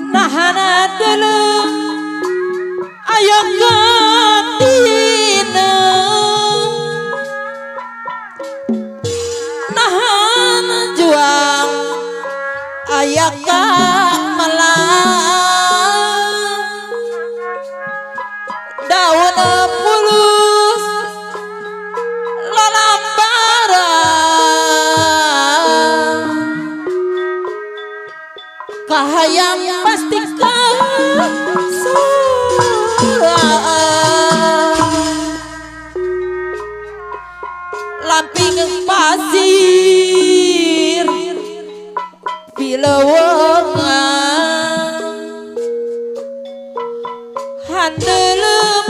Nahana dulu ayo katina nahan juang ayak malam daun pulus lalambarang kahayang pasti lamping pasir pilewengan handelem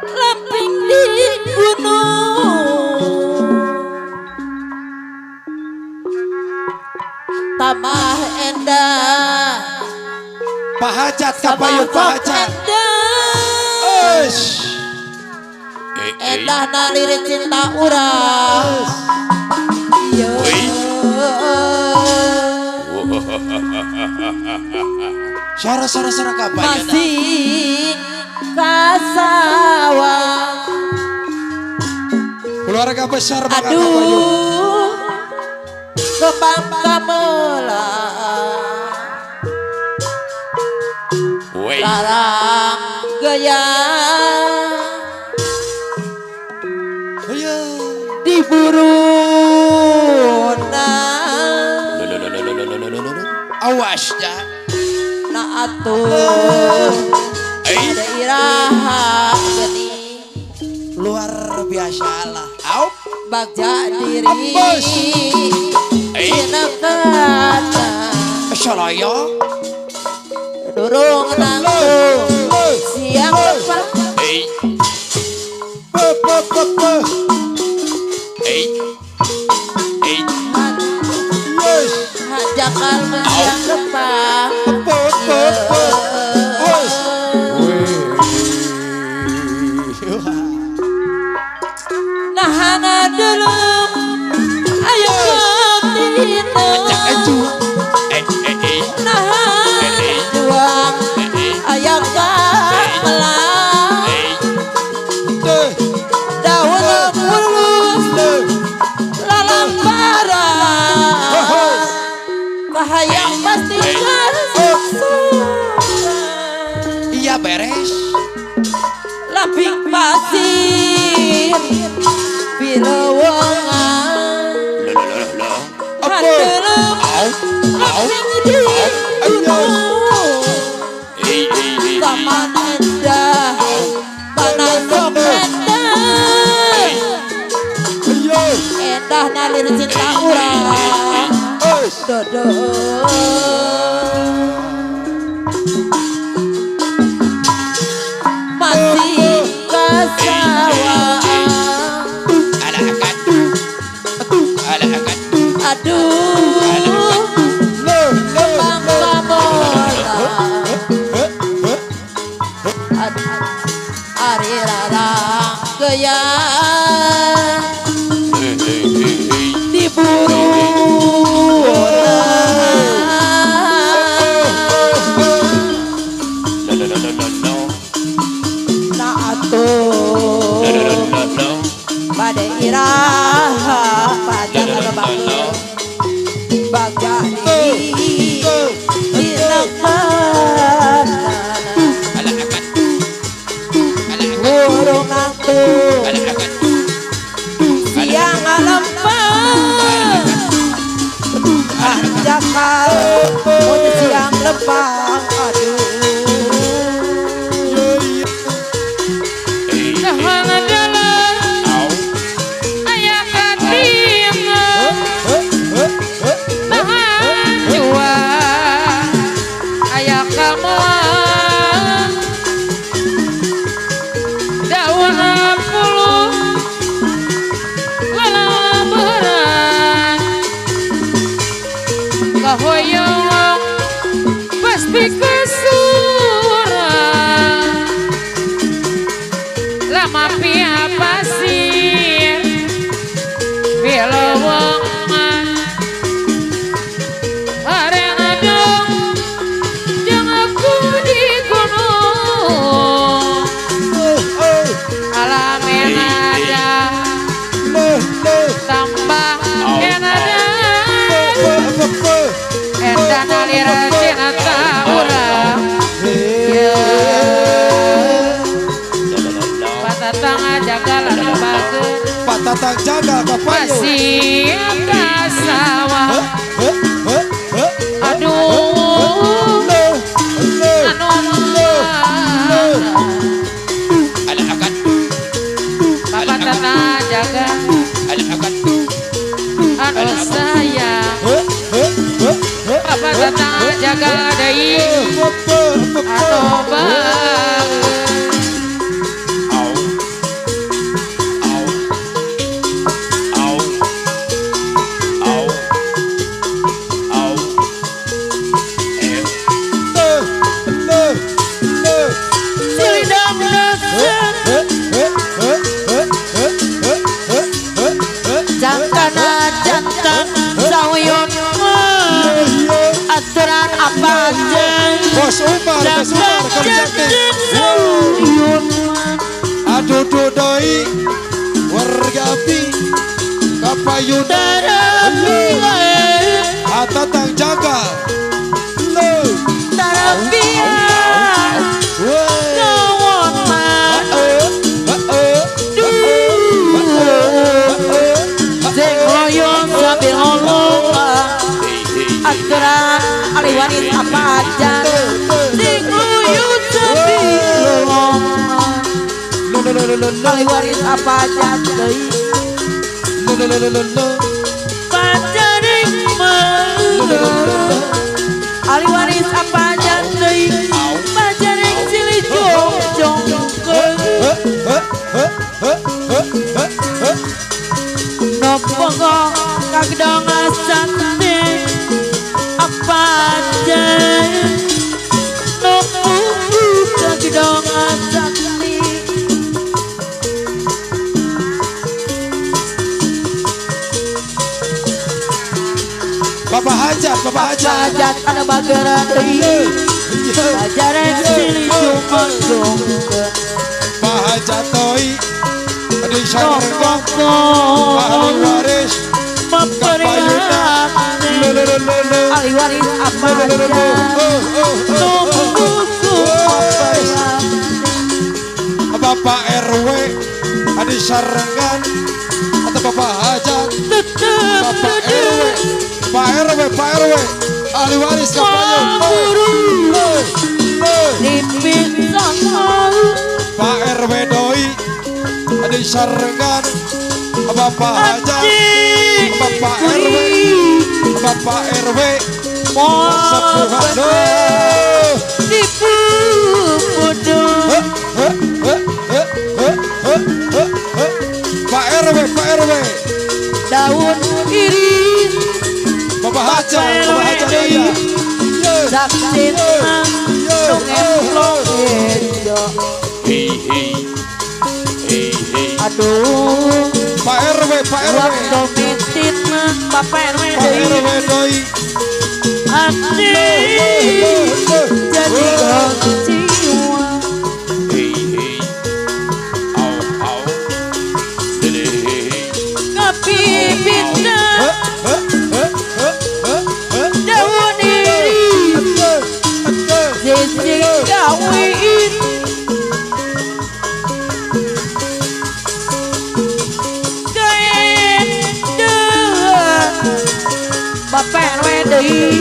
lamping di gunung tamah endah Pak Hajat kapayun Pak Hajat. Endah nalirit cinta urang. Yo. Sara kapayun. Masih kasawang. Keluarga besar Pak kapayun. Aduh. Kebang kamelang. Larang gaya diburu awas dah na atuh ada iraha geni luar biasa lah bagja diri sinakana salaya durung nanggung siang lepas hajakal siang lepas nahana dulu ayo katina nahan juang ayak melang daun pulus lalambarang kahayang pasti iya beres lamping pasir pilewengan handelem lamping di gunung taman endah tanah sok endah endah nalir cinta urang dodo masih kasawang aduh kembang kamolang ari rarang gaya diburu na atuh pada iraha pada kebang bagja diri sinakana burung nangtung siang alempan dakal untuk siang lempang aduh Dahana dalam ayah katingan tahan jua ayah kamuan dawan puluh walau berat kahoyong pasti kesuran lama pia pasir pilawongan areng adong jeung aku di gunung alamin ada tambah enada endan alira cina urang Patatang jaga lembageun Pak Tatang jaga kapayo. masih ka sawah aduh anu Anak akan Patatang jaga anak akan anu sayang Patatang jaga deui anu bagus au au au au silidang neuseun jangkana jantan sauyun aturan apa jeung Bos Umar, Bos Umar, kalau jantan jantin. sauyun Aduh doi, warga api, kapayudan. tarapi wae Tatang jaga. Lo, tarapian weh. ngawon man sing hoyong sambil ngolong aturan ali waris apa aja sing hoyong sambil ngolong ali waris apa aja deui pacaring meureun ali waris apa aja deui pacaring silih jongjong nopongo kagedong asante apa aja nopongo kagedong asante Bapak Hajat, Bapak Hajat. hajat ada bagara deui pacaring silih jongjong Pak Hajat doi, ada syarenggang, nopongo Pak Ali Waris, kapayudan. Lo. ali waris apa aja Bapak RW, ada syarenggan, atau Bapak Hajat, Bapak RW, Pak RW, Pak RW, ahli waris kapayun. Pak RW doi, ada syarenggan, Bapak Hajat, Bapak RW, Bapak RW, sepuhan doh. Pak RW, Pak RW, daun iris Bapak Hajat, Bapak Hajat aja. saksin nong ejo hei hei hei hei aduh Pak RW, Pak RW, waktu mitit mah Bapak RW Pak RW doi. hati jadi jiwa hei hei au au dele hei kapipitna daun iris sisi kawin Bapak wedi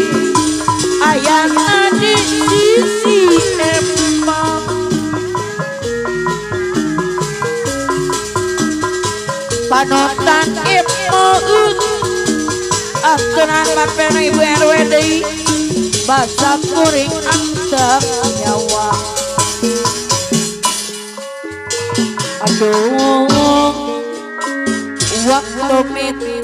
ayana di sisi empang panutan imeut aturan bapak ibu wedi basa kuring antep nyawa aduh waktu miti